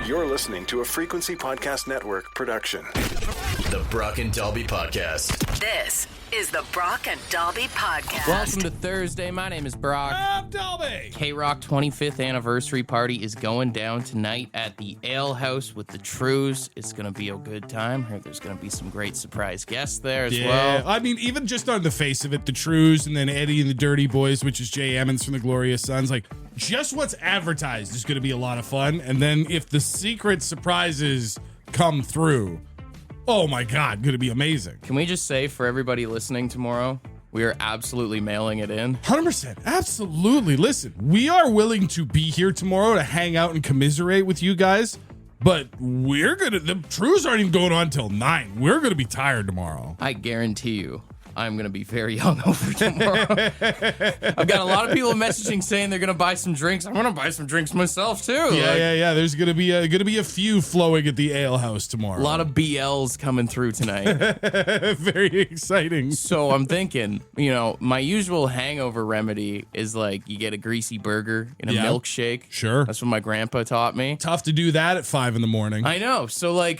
You're listening to a Frequency Podcast Network production. The Brock and Dalby Podcast. This is the Brock and Dalby Podcast. Welcome to Thursday. My name is Brock. I'm Dalby. K-Rock 25th anniversary party is going down tonight at the Ale House with the Trews. It's going to be a good time. Heard there's going to be some great surprise guests there as well. I mean, even just on the face of it, the Trews and then Eddie and the Dirty Boys, which is Jay Emmons from the Glorious Sons, like just what's advertised is going to be a lot of fun. And then if the secret surprises come through, oh my God, going to be amazing. Can we just say for everybody listening tomorrow, we are absolutely mailing it in? 100%. Absolutely. Listen, we are willing to be here tomorrow to hang out and commiserate with you guys, but the Trews aren't even going on till 9. We're going to be tired tomorrow. I guarantee you, I'm going to be very hungover tomorrow. I've got a lot of people messaging saying they're going to buy some drinks. I'm going to buy some drinks myself too. Yeah. There's going to be a few flowing at the Ale House tomorrow. A lot of BLs coming through tonight. Very exciting. So I'm thinking, my usual hangover remedy is like you get a greasy burger in a milkshake. Sure. That's what my grandpa taught me. Tough to do that at 5 a.m. I know. So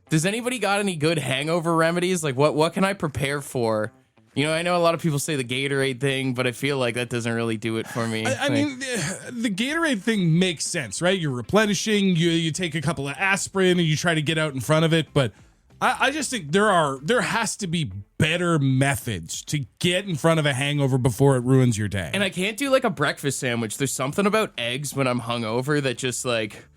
does anybody got any good hangover remedies? Like what can I prepare for? I know a lot of people say the Gatorade thing, but I feel like that doesn't really do it for me. I mean, the Gatorade thing makes sense, right? You're replenishing, you take a couple of aspirin and you try to get out in front of it. But I just think there has to be better methods to get in front of a hangover before it ruins your day. And I can't do like a breakfast sandwich. There's something about eggs when I'm hungover that just like...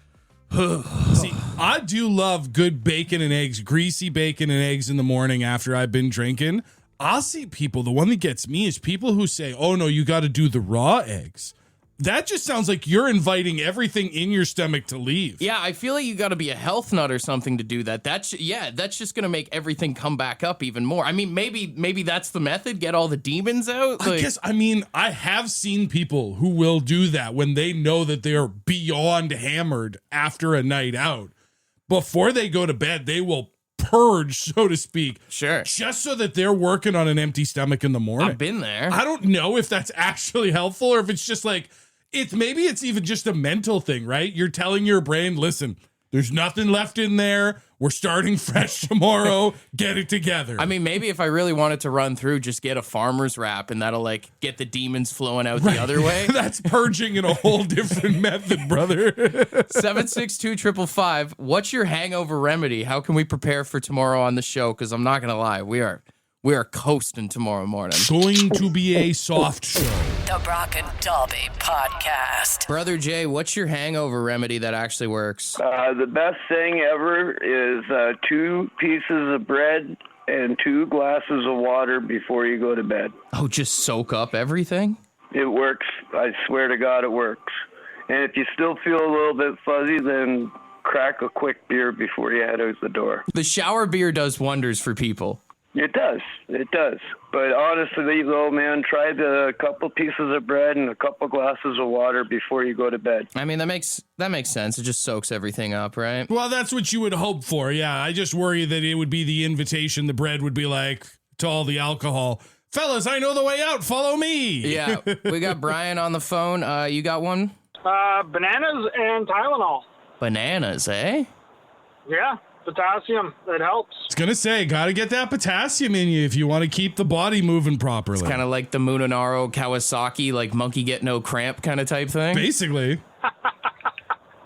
See, I do love good bacon and eggs, greasy bacon and eggs in the morning after I've been drinking. I'll see people, the one that gets me is people who say, oh no, you got to do the raw eggs. That just sounds like you're inviting everything in your stomach to leave. Yeah, I feel like you got to be a health nut or something to do that. That's just going to make everything come back up even more. I mean, maybe that's the method, get all the demons out. I have seen people who will do that when they know that they are beyond hammered after a night out. Before they go to bed, they will purge, so to speak. Sure. Just so that they're working on an empty stomach in the morning. I've been there. I don't know if that's actually helpful or if it's just like, maybe it's even just a mental thing, right? You're telling your brain, listen, there's nothing left in there. We're starting fresh tomorrow. Get it together. I mean, maybe if I really wanted to run through, just get a farmer's wrap and that'll get the demons flowing out the other way. That's purging in a whole different method, brother. 762-555. What's your hangover remedy? How can we prepare for tomorrow on the show? Because I'm not going to lie, we are coasting tomorrow morning. Going to be a soft show. The Brock and Dalby Podcast. Brother Jay, what's your hangover remedy that actually works? The best thing ever is 2 pieces of bread and 2 glasses of water before you go to bed. Oh, just soak up everything? It works. I swear to God it works. And if you still feel a little bit fuzzy, then crack a quick beer before you head out the door. The shower beer does wonders for people. It does. But honestly, though, man, try a couple pieces of bread and a couple glasses of water before you go to bed. I mean, that makes sense. It just soaks everything up, right? Well, that's what you would hope for. Yeah, I just worry that it would be the invitation. The bread would be like to all the alcohol. Fellas, I know the way out. Follow me. Yeah, we got Brian on the phone. You got one? Bananas and Tylenol. Bananas, eh? Yeah. Potassium, it helps. I was gonna say, gotta get that potassium in you if you want to keep the body moving properly. It's kind of like the Munenaro Kawasaki, like monkey get no cramp kind of type thing. Basically.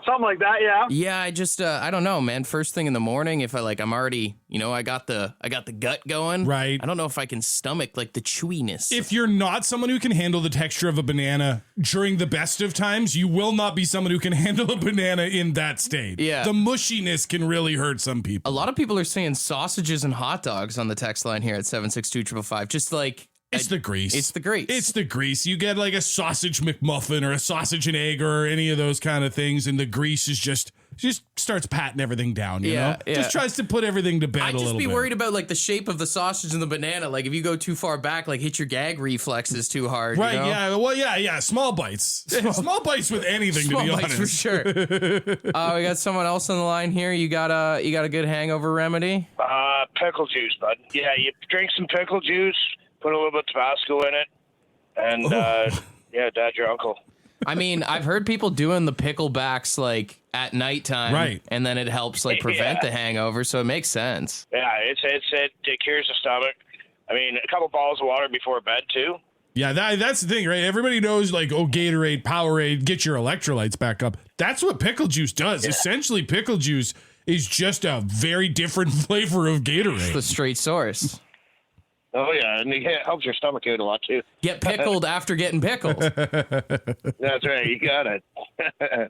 Something like that, yeah. Yeah, I just I don't know, man. First thing in the morning, if I'm already, I got the gut going. Right. I don't know if I can stomach like the chewiness. If you're not someone who can handle the texture of a banana during the best of times, you will not be someone who can handle a banana in that state. Yeah. The mushiness can really hurt some people. A lot of people are saying sausages and hot dogs on the text line here at 762-555. Just like It's the grease. It's the grease. It's the grease. You get like a sausage McMuffin or a sausage and egg or any of those kind of things, and the grease is just starts patting everything down, you know? Yeah. Just tries to put everything to bed a little bit. I'd just be worried about like the shape of the sausage and the banana. Like if you go too far back, like hit your gag reflexes too hard. Right, you know? yeah. Well, yeah. Small bites. Small bites with anything, Small to be bites honest. for sure. We got someone else on the line here. You got a good hangover remedy? Pickle juice, bud. Yeah, you drink some pickle juice, put a little bit of Tabasco in it, and dad your uncle. I mean, I've heard people doing the picklebacks like at nighttime, right? And then it helps like prevent the hangover, so it makes sense. Yeah, it cures the stomach. I mean, a couple bottles of water before bed too. Yeah, that's the thing, right? Everybody knows, like, Gatorade, Powerade, get your electrolytes back up. That's what pickle juice does. Yeah. Essentially, pickle juice is just a very different flavor of Gatorade. It's the straight source. Oh, yeah, and it helps your stomach out a lot, too. Get pickled after getting pickled. That's right, you got it.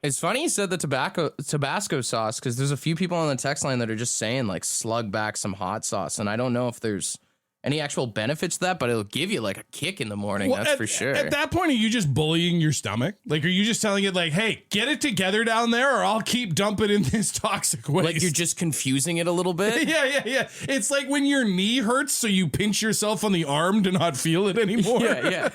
It's funny you said the Tabasco sauce, because there's a few people on the text line that are just saying, like, slug back some hot sauce, and I don't know if there's any actual benefits to that, but it'll give you like a kick in the morning. Well, that's for sure. At that point, are you just bullying your stomach? Like, are you just telling it like, hey, get it together down there or I'll keep dumping in this toxic waste? Like you're just confusing it a little bit? Yeah. It's like when your knee hurts, so you pinch yourself on the arm to not feel it anymore. Yeah.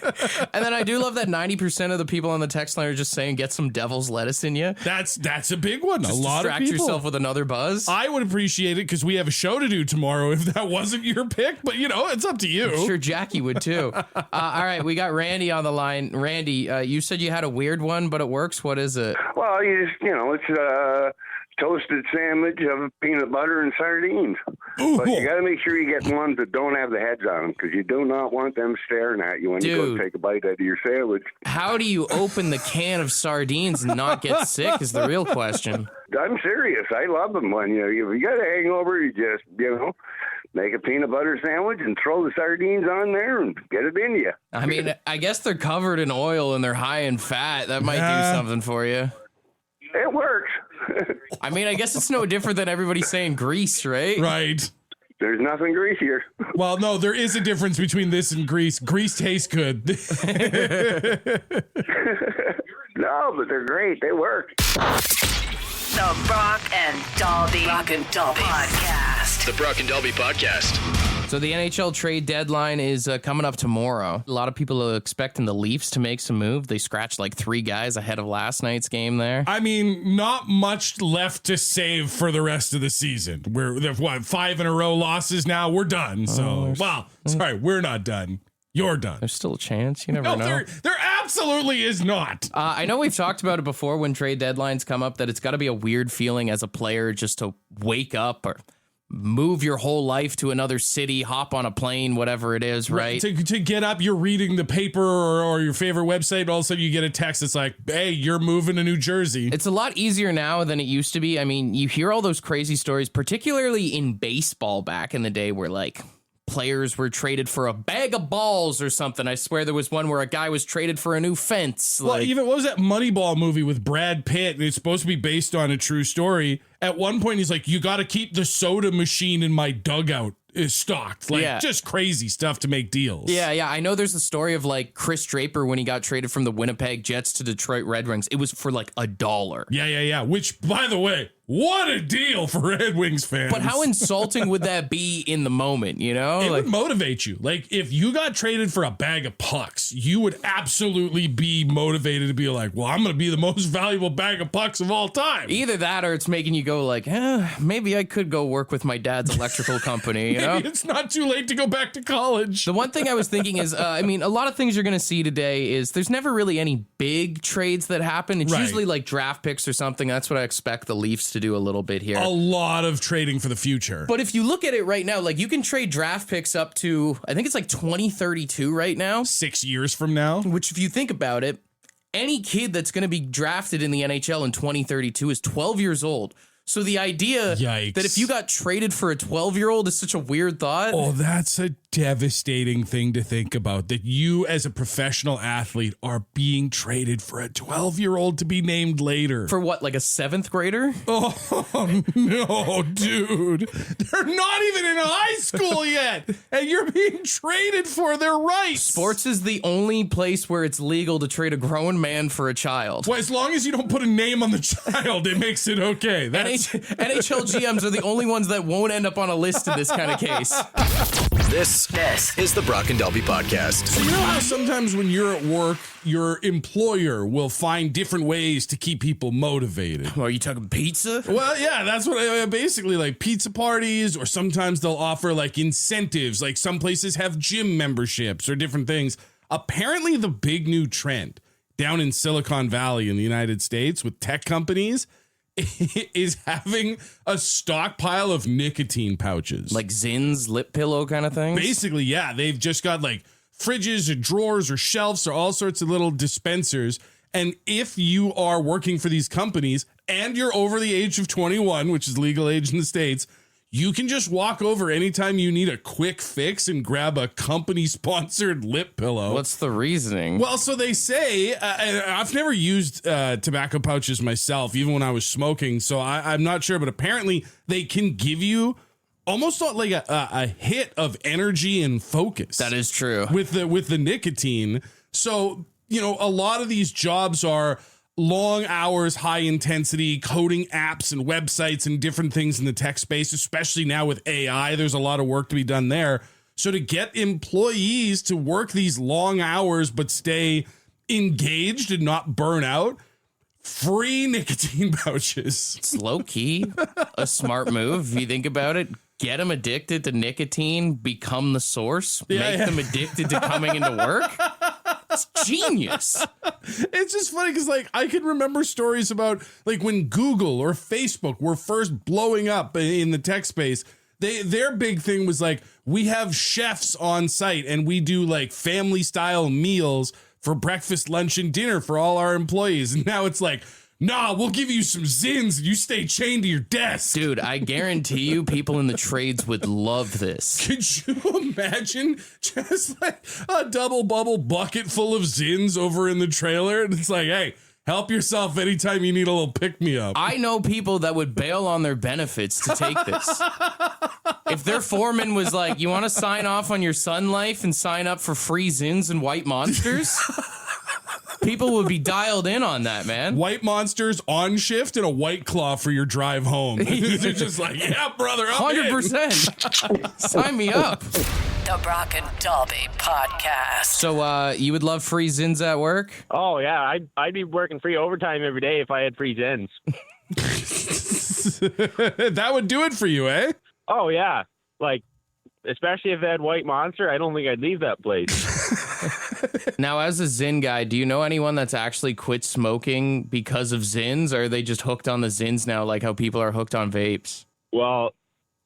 And then I do love that 90% of the people on the text line are just saying, get some devil's lettuce in you. That's a big one. Just a lot of people. Distract yourself with another buzz. I would appreciate it because we have a show to do tomorrow if that wasn't your pick, but it's up to you. I'm sure Jackie would too. All right, we got Randy on the line. Randy, you said you had a weird one, but it works. What is it? Well, it's a toasted sandwich of peanut butter and sardines. Ooh. But you got to make sure you get ones that don't have the heads on them because you do not want them staring at you when you go take a bite out of your sandwich. How do you open the can of sardines and not get sick is the real question. I'm serious. I love them when if you got a hangover, you just, make a peanut butter sandwich and throw the sardines on there and get it in you. I mean, I guess they're covered in oil and they're high in fat. That might do something for you. It works. I mean, I guess it's no different than everybody saying grease, right? Right. There's nothing greasier. Well, no, there is a difference between this and grease. Grease tastes good. No, but they're great. They work. The Brock and Dalby Podcast. The Brock and Dalby Podcast. So the NHL trade deadline is coming up tomorrow. A lot of people are expecting the Leafs to make some move. They scratched like 3 guys ahead of last night's game there. I mean, not much left to save for the rest of the season. We're 5 in a row losses now. We're done. So, we're not done. You're done. There's still a chance. You never know. There absolutely is not. I know we've talked about it before when trade deadlines come up that it's got to be a weird feeling as a player just to wake up or move your whole life to another city, hop on a plane, whatever it is, right? To get up, you're reading the paper or your favorite website, and all of a sudden you get a text that's like, hey, you're moving to New Jersey. It's a lot easier now than it used to be. I mean, you hear all those crazy stories, particularly in baseball back in the day where like players were traded for a bag of balls or something. I swear there was one where a guy was traded for a new fence. Well, even what was that Moneyball movie with Brad Pitt? It's supposed to be based on a true story. At one point, he's like, you got to keep the soda machine in my dugout stocked. Like, just crazy stuff to make deals. Yeah. I know there's a story of like Chris Draper when he got traded from the Winnipeg Jets to Detroit Red Wings. It was for like $1. Yeah. Which, by the way, what a deal for Red Wings fans. But how insulting would that be in the moment, you know? It would motivate you. Like, if you got traded for a bag of pucks, you would absolutely be motivated to be like, well, I'm going to be the most valuable bag of pucks of all time. Either that or it's making you go like, maybe I could go work with my dad's electrical company, you know? Maybe it's not too late to go back to college. The one thing I was thinking is, a lot of things you're going to see today is there's never really any big trades that happen. It's usually like draft picks or something. That's what I expect the Leafs to do a little bit here. A lot of trading for the future. But if you look at it right now, like you can trade draft picks up to, I think it's like 2032 right now. 6 years from now. Which if you think about it, any kid that's going to be drafted in the NHL in 2032 is 12 years old. So the idea that if you got traded for a 12-year-old is such a weird thought. Oh, that's a devastating thing to think about, that you as a professional athlete are being traded for a 12-year-old to be named later. For what, like a 7th grader? Oh, no, dude. They're not even in high school yet, and you're being traded for their rights. Sports is the only place where it's legal to trade a grown man for a child. Well, as long as you don't put a name on the child, it makes it okay. NHL GMs are the only ones that won't end up on a list in this kind of case. This is the Brock and Dalby Podcast. So you know how sometimes when you're at work, your employer will find different ways to keep people motivated? Are you talking pizza? Well, yeah, that's what I basically like pizza parties, or sometimes they'll offer like incentives. Like some places have gym memberships or different things. Apparently the big new trend down in Silicon Valley in the United States with tech companies is having a stockpile of nicotine pouches. Like Zin's lip pillow kind of thing? Basically, yeah. They've just got like fridges or drawers or shelves or all sorts of little dispensers. And if you are working for these companies and you're over the age of 21, which is legal age in the States, you can just walk over anytime you need a quick fix and grab a company-sponsored lip pillow. What's the reasoning? Well, so they say, and I've never used tobacco pouches myself, even when I was smoking, so I'm not sure, but apparently they can give you almost like a hit of energy and focus. That is true. With the nicotine. So, you know, a lot of these jobs are long hours, high intensity, coding apps and websites and different things in the tech space, especially now with AI. There's a lot of work to be done there. So to get employees to work these long hours but stay engaged and not burn out, free nicotine pouches. It's low key, a smart move. If you think about it, get them addicted to nicotine, become the source, make them addicted to coming into work. It's genius. It's just funny because, like, I can remember stories about, like, when Google or Facebook were first blowing up in the tech space, their big thing was, like, we have chefs on site and we do, like, family-style meals for breakfast, lunch, and dinner for all our employees. And now it's like, nah, we'll give you some Zins and you stay chained to your desk. Dude, I guarantee you people in the trades would love this. Could you imagine just like a double bubble bucket full of Zins over in the trailer? And it's like, hey, help yourself anytime you need a little pick-me-up. I know people that would bail on their benefits to take this. If their foreman was like, you want to sign off on your Sun Life and sign up for free Zins and White Monsters? People would be dialed in on that, man. White Monsters on shift and a White Claw for your drive home. They're just like, yeah, brother, I'm 100%. Sign me up. The Brock and Dalby Podcast. So you would love free Zins at work? Oh, yeah. I'd be working free overtime every day if I had free Zins. That would do it for you, eh? Oh, yeah. Like, especially if they had White Monster, I don't think I'd leave that place. Now, as a Zin guy, do you know anyone that's actually quit smoking because of Zins, or are they just hooked on the Zins now, like how people are hooked on vapes? Well,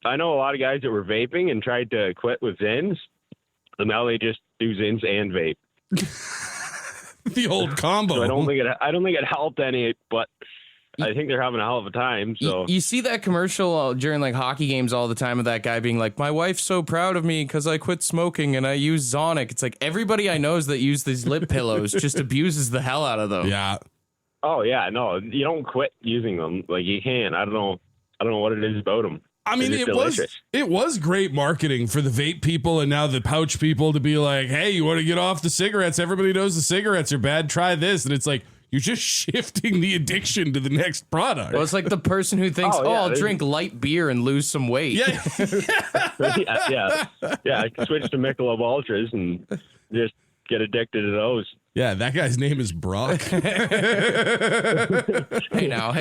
I know a lot of guys that were vaping and tried to quit with Zins, and now they just do Zins and vape. The old combo. So I don't think it helped any, but I think they're having a hell of a time. So you see that commercial during like hockey games all the time of that guy being like, my wife's so proud of me because I quit smoking and I use Zonic. It's like everybody I know that use these lip pillows just abuses the hell out of them. Yeah. Oh yeah, no, you don't quit using them. Like you can. I don't know what it is about them. I mean, it was great marketing for the vape people and now the pouch people to be like, hey, you want to get off the cigarettes? Everybody knows the cigarettes are bad. Try this. And it's like, you're just shifting the addiction to the next product. Well, it's like the person who thinks, I'll drink light beer and lose some weight. Yeah. Yeah, I can switch to Michelob Ultras and just get addicted to those. Yeah, that guy's name is Brock. Hey now.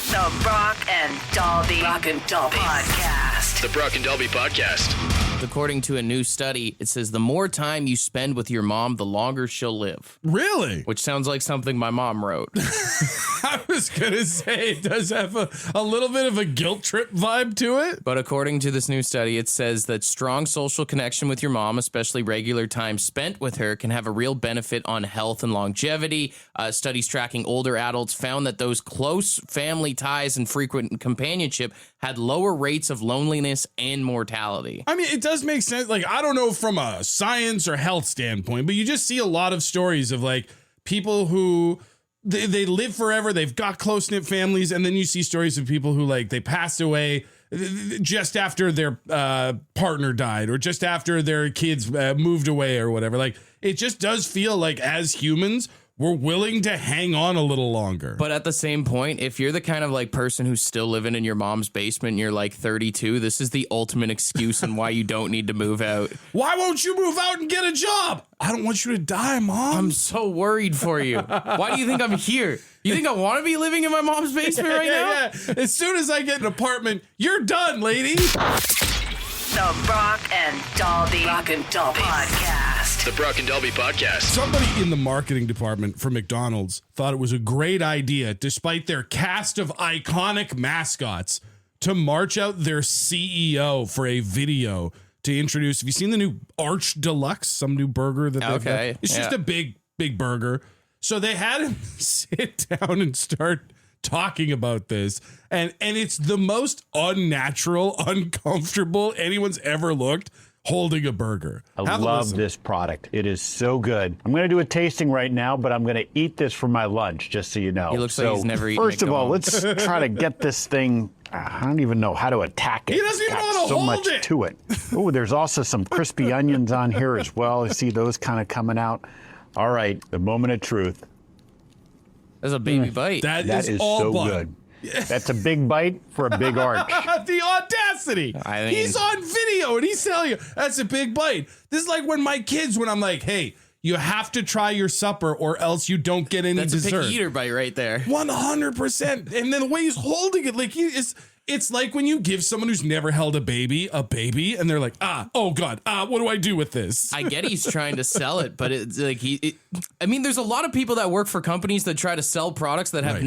The Brock and Dalby Podcast. The Brock and Dalby Podcast. According to a new study, it says the more time you spend with your mom, the longer she'll live. Really? Which sounds like something my mom wrote. I was going to say it does have a little bit of a guilt trip vibe to it. But according to this new study, it says that strong social connection with your mom, especially regular time spent with her, can have a real benefit on health and longevity. Studies tracking older adults found that those close family ties and frequent companionship had lower rates of loneliness and mortality. I mean, it does make sense. Like, I don't know from a science or health standpoint, but you just see a lot of stories of like people who they live forever. They've got close knit families. And then you see stories of people who like they passed away just after their partner died or just after their kids moved away or whatever. Like, it just does feel like as humans, we're willing to hang on a little longer. But at the same point, if you're the kind of like person who's still living in your mom's basement and you're like 32, this is the ultimate excuse on why you don't need to move out. Why won't you move out and get a job? I don't want you to die, Mom. I'm so worried for you. Why do you think I'm here? You think I want to be living in my mom's basement right now? Yeah. As soon as I get an apartment, you're done, lady. The Brock and Dalby Podcast. the Brock and Delby Podcast. Somebody in the marketing department for McDonald's thought it was a great idea, despite their cast of iconic mascots, to march out their CEO for a video to introduce. Have you seen the new Arch Deluxe, some new burger that they've got? It's just a big burger. So they had him sit down and start talking about this, and it's the most unnatural, uncomfortable anyone's ever looked holding a burger. I love this product. It is so good. I'm going to do a tasting right now, but I'm going to eat this for my lunch, just so you know. He looks like he's never eaten First of all, let's try to get this thing. I don't even know how to attack it. He doesn't even want to so hold much it. to it. Oh, there's also some crispy onions on here as well. I see those kind of coming out. All right, the moment of truth. There's a baby bite. That is is all so bun. good. That's a big bite for a big arch. The audacity. I mean, he's on video and he's telling you that's a big bite. This is like when my kids, when I'm like, hey, you have to try your supper or else you don't get any that's dessert. a picky eater bite right there. 100%. And then the way he's holding it, like it's like when you give someone who's never held a baby, and they're like, oh God, what do I do with this? I get he's trying to sell it, but it's like I mean, there's a lot of people that work for companies that try to sell products that have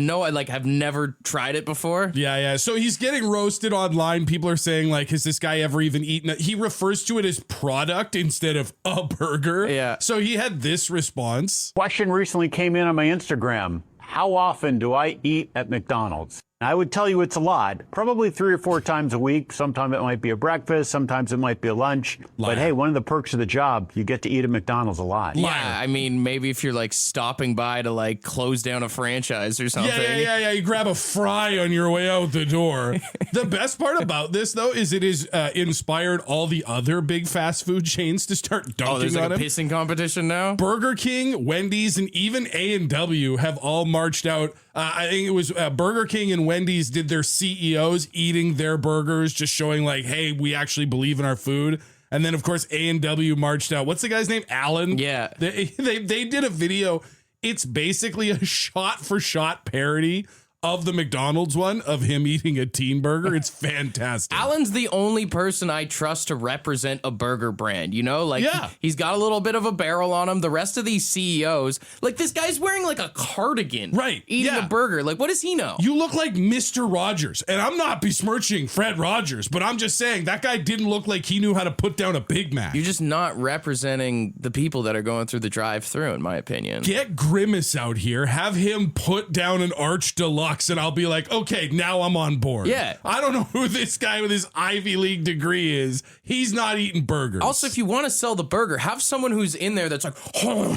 have never tried it before. Yeah. So he's getting roasted online. People are saying, like, has this guy ever even eaten it? He refers to it as product instead of a burger. Yeah. So he had this response. Question recently came in on my Instagram. How often do I eat at McDonald's? I would tell you it's a lot, probably 3 or 4 times a week. Sometimes it might be a breakfast, sometimes it might be a lunch. Liar. But hey, one of the perks of the job, you get to eat at McDonald's a lot. Yeah, I mean, maybe if you're like stopping by to like close down a franchise or something. Yeah. You grab a fry on your way out the door. The best part about this, though, is it is inspired all the other big fast food chains to start dunking there's like on a him. pissing competition now? Burger King, Wendy's, and even A&W have all marched out. I think it was Burger King and Wendy's did their CEOs eating their burgers, just showing like, hey, we actually believe in our food. And then, of course, A&W marched out. What's the guy's name? Alan? Yeah. They did a video. It's basically a shot-for-shot parody of the McDonald's one of him eating a teen burger. It's fantastic. Alan's the only person I trust to represent a burger brand, you know? Like, he's got a little bit of a barrel on him. The rest of these CEOs, like, this guy's wearing, like, a cardigan. Right. Eating a burger. Like, what does he know? You look like Mr. Rogers. And I'm not besmirching Fred Rogers, but I'm just saying that guy didn't look like he knew how to put down a Big Mac. You're just not representing the people that are going through the drive-thru, in my opinion. Get Grimace out here. Have him put down an Arch Deluxe, and I'll be like, okay, now I'm on board. Yeah. I don't know who this guy with his Ivy League degree is. He's not eating burgers. Also, if you want to sell the burger, have someone who's in there that's like, Yeah.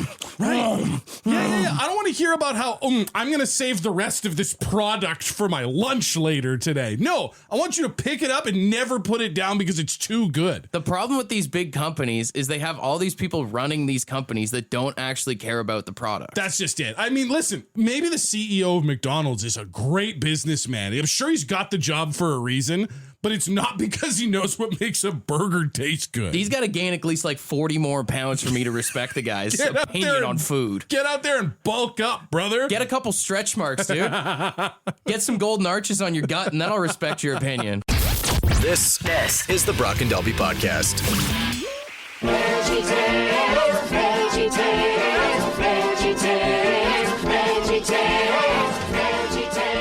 I don't want to hear about how I'm going to save the rest of this product for my lunch later today. No, I want you to pick it up and never put it down because it's too good. The problem with these big companies is they have all these people running these companies that don't actually care about the product. That's just it. I mean, listen, maybe the CEO of McDonald's is a great businessman. I'm sure he's got the job for a reason, but it's not because he knows what makes a burger taste good. He's got to gain at least like 40 more pounds for me to respect the guy's opinion on food. Get out there and bulk up, brother. Get a couple stretch marks, dude. Get some golden arches on your gut, and then I'll respect your opinion. This is the Brock and Delby Podcast.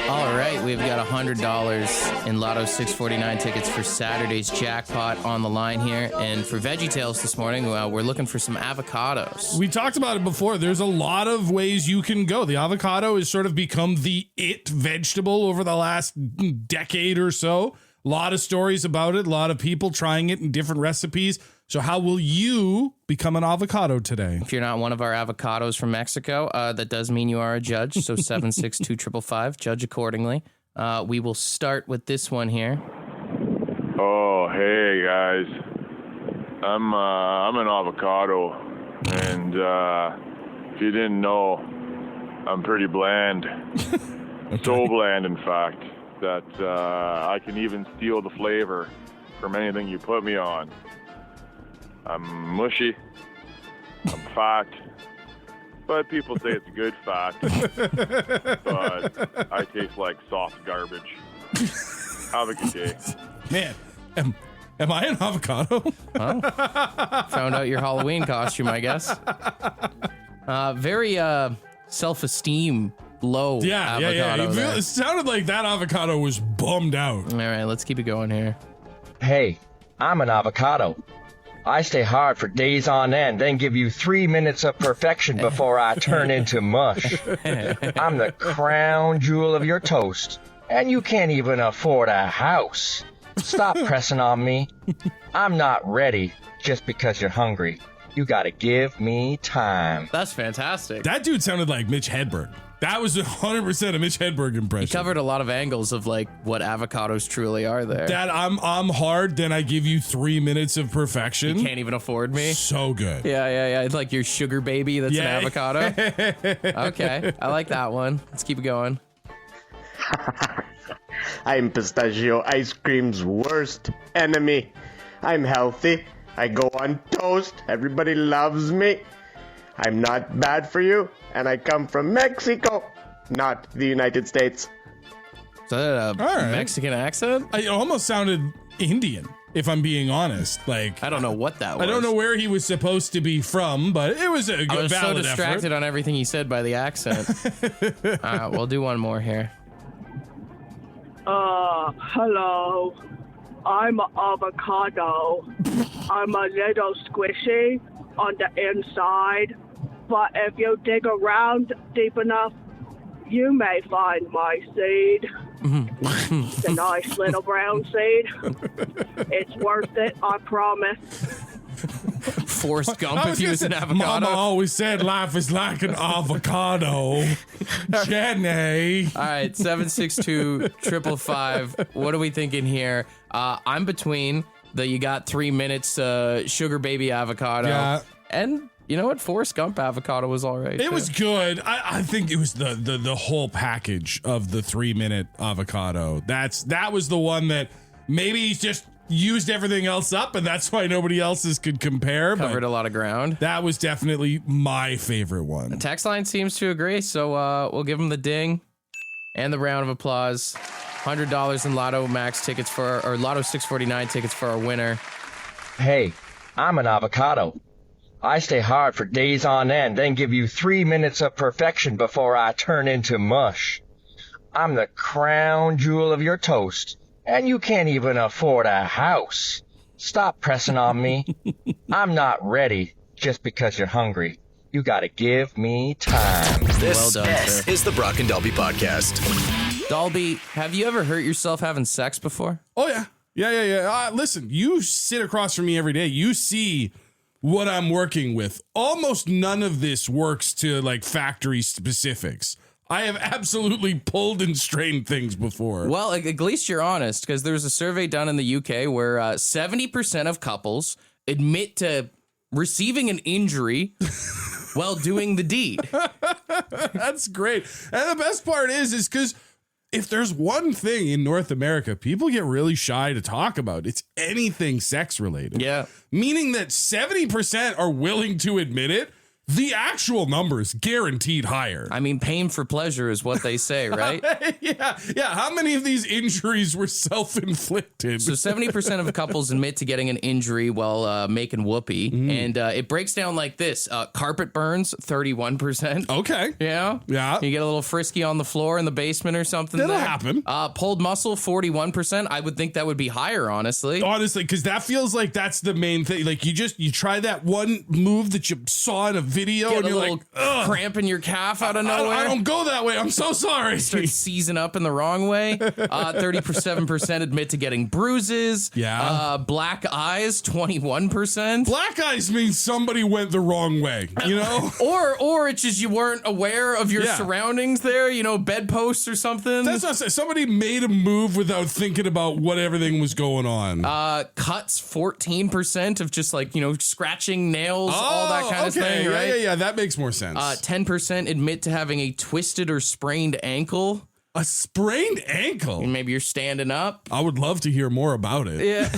All right, we've got $100 in Lotto 649 tickets for Saturday's jackpot on the line here. And for VeggieTales this morning, we're looking for some avocados. We talked about it before. There's a lot of ways you can go. The avocado has sort of become the it vegetable over the last decade or so. A lot of stories about it. A lot of people trying it in different recipes. So how will you become an avocado today? If you're not one of our avocados from Mexico, that does mean you are a judge. So 762-555, judge accordingly. We will start with this one here. Oh, hey guys. I'm an avocado, and if you didn't know, I'm pretty bland. Okay. So bland, in fact, that I can even steal the flavor from anything you put me on. I'm mushy, I'm fat, but people say it's good fat, but I taste like soft garbage. Have a good day. Man, Am I an avocado? Well, found out your Halloween costume, I guess. Very self-esteem low avocado. Yeah. It sounded like that avocado was bummed out. All right, let's keep it going here. Hey, I'm an avocado. I stay hard for days on end, then give you 3 minutes of perfection before I turn into mush. I'm the crown jewel of your toast, and you can't even afford a house. Stop pressing on me. I'm not ready just because you're hungry. You gotta give me time. That's fantastic. That dude sounded like Mitch Hedberg. That was 100% a Mitch Hedberg impression. He covered a lot of angles of like what avocados truly are there. That I'm hard, then I give you 3 minutes of perfection. You can't even afford me. So good. Yeah. It's like your sugar baby that's an avocado. Okay, I like that one. Let's keep it going. I'm pistachio ice cream's worst enemy. I'm healthy. I go on toast. Everybody loves me. I'm not bad for you, and I come from Mexico, not the United States. Is that a Mexican accent? It almost sounded Indian, if I'm being honest. Like, I don't know what that was. I don't know where he was supposed to be from, but it was a good, I was so valid distracted effort. on everything he said by the accent. All right, we'll do one more here. Hello. I'm an avocado. I'm a little squishy on the inside, but if you dig around deep enough, you may find my seed. It's a nice little brown seed. It's worth it, I promise. Forrest Gump if he was an avocado. Mama always said life is like an avocado. Jenny. All right, 762-555. What are we thinking here? I'm between the you got 3 minutes sugar baby avocado. Yeah. And you know what? Forrest Gump avocado was all right. It was good. I think it was the whole package of the 3 minute avocado. That was the one that maybe he's just used everything else up, and that's why nobody else's could compare. Covered a lot of ground. That was definitely my favorite one. The text line seems to agree, so we'll give him the ding and the round of applause. $100 in Lotto Max tickets or Lotto 649 tickets for our winner. Hey, I'm an avocado. I stay hard for days on end, then give you 3 minutes of perfection before I turn into mush. I'm the crown jewel of your toast, and you can't even afford a house. Stop pressing on me. I'm not ready just because you're hungry. You gotta give me time. This Well done, sir. is the Brock and Dalby Podcast. Dalby, have you ever hurt yourself having sex before? Oh, yeah. Yeah. Listen, you sit across from me every day. You see what I'm working with. Almost none of this works to like factory specifics. I have absolutely pulled and strained things before. Well, at least you're honest, because there was a survey done in the UK where 70% of couples admit to receiving an injury while doing the deed. That's great. And the best part is because if there's one thing in North America people get really shy to talk about, it's anything sex related. Yeah. Meaning that 70% are willing to admit it. The actual number is guaranteed higher. I mean, pain for pleasure is what they say, right? Yeah. How many of these injuries were self-inflicted? So 70% of couples admit to getting an injury while making whoopee. And it breaks down like this. Carpet burns, 31%. Okay. Yeah. You get a little frisky on the floor in the basement or something. That'll there. happen. Pulled muscle, 41%. I would think that would be higher, honestly. Honestly, because that feels like that's the main thing. Like you try that one move that you saw in a video Get and a you're little like, ugh, cramp in your calf out of nowhere. I don't go that way. I'm so sorry. Start seizing up in the wrong way. 37% admit to getting bruises. Yeah. Black eyes, 21%. Black eyes means somebody went the wrong way, you know? or it's just you weren't aware of your surroundings there, bedposts or something. That's not saying. Somebody made a move without thinking about what everything was going on. Cuts, 14% of just like, scratching nails, all that kind of thing, right? Yeah, that makes more sense. 10% admit to having a twisted or sprained ankle. A sprained ankle? Maybe you're standing up. I would love to hear more about it. Yeah.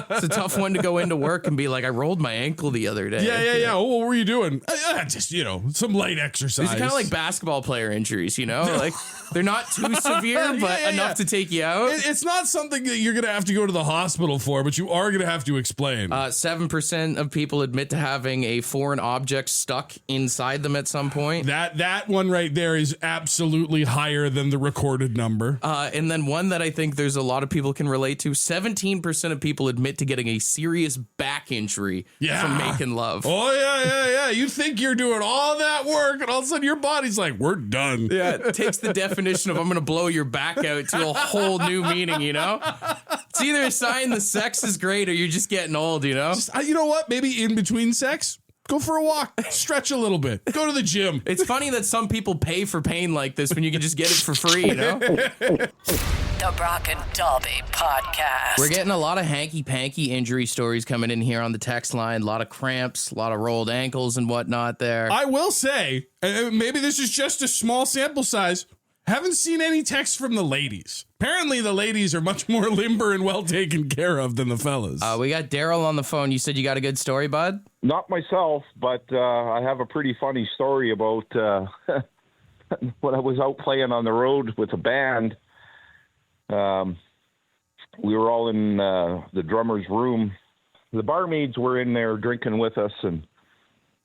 It's a tough one to go into work and be like, I rolled my ankle the other day. Yeah. Oh, what were you doing? Just, some light exercise. These are kind of like basketball player injuries, Like, they're not too severe, but enough to take you out. It's not something that you're going to have to go to the hospital for, but you are going to have to explain. 7% of people admit to having a foreign object stuck inside them at some point. That one right there is absolutely higher than the recorded number. And then one that I think there's a lot of people can relate to, 17% of people admit to getting a serious back injury from making love. Oh, yeah. You think you're doing all that work, and all of a sudden your body's like, we're done. Yeah, it takes the definition of I'm going to blow your back out to a whole new meaning, It's either a sign the sex is great or you're just getting old, You know what? Maybe in between sex, go for a walk, stretch a little bit, go to the gym. It's funny that some people pay for pain like this when you can just get it for free, The Brock and Dalby Podcast. We're getting a lot of hanky-panky injury stories coming in here on the text line. A lot of cramps, a lot of rolled ankles and whatnot there. I will say, maybe this is just a small sample size, haven't seen any texts from the ladies. Apparently the ladies are much more limber and well taken care of than the fellas. We got Daryl on the phone. You said you got a good story, bud? Not myself, but I have a pretty funny story about when I was out playing on the road with a band. We were all in the drummer's room. The barmaids were in there drinking with us, and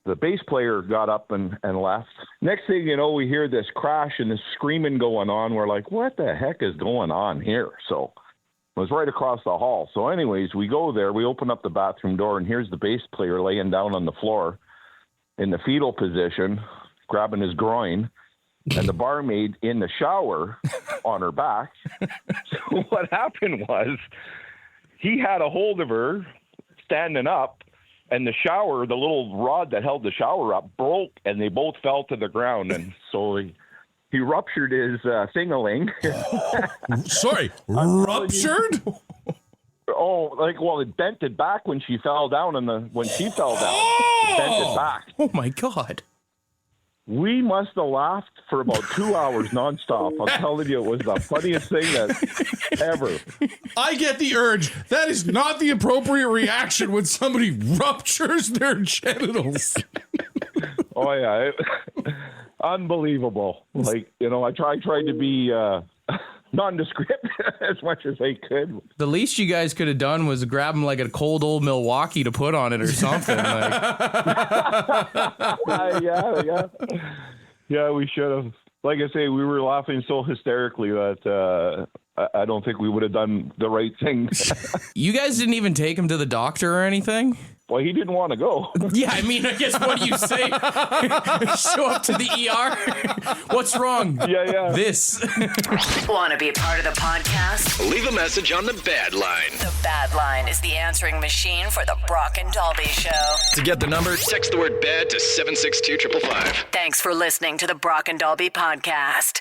the bass player got up and left. Next thing you know, we hear this crash and this screaming going on. We're like, what the heck is going on here? So it was right across the hall. So anyways, we go there. We open up the bathroom door, and here's the bass player laying down on the floor in the fetal position, grabbing his groin, and the barmaid in the shower on her back. So what happened was he had a hold of her standing up, and the shower, the little rod that held the shower up, broke, and they both fell to the ground. And so he ruptured his thing-a-ling. Sorry, ruptured? It bent it back when she fell down, and when she fell down, it bent it back. Oh, my God. We must have laughed for about 2 hours nonstop. I'm telling you, it was the funniest thing ever. I get the urge. That is not the appropriate reaction when somebody ruptures their genitals. Oh, yeah. Unbelievable. I tried to be nondescript as much as I could. The least you guys could have done was grab him like a cold old Milwaukee to put on it or something. Yeah, we should have. Like I say, we were laughing so hysterically that I don't think we would have done the right thing. You guys didn't even take him to the doctor or anything? Well, he didn't want to go. Yeah, I guess what do you say? Show up to the ER? What's wrong? Yeah. This. Want to be a part of the podcast? Leave a message on the Bad Line. The Bad Line is the answering machine for the Brock and Dalby Show. To get the number, text the word BAD to 762-555. Thanks for listening to the Brock and Dalby Podcast.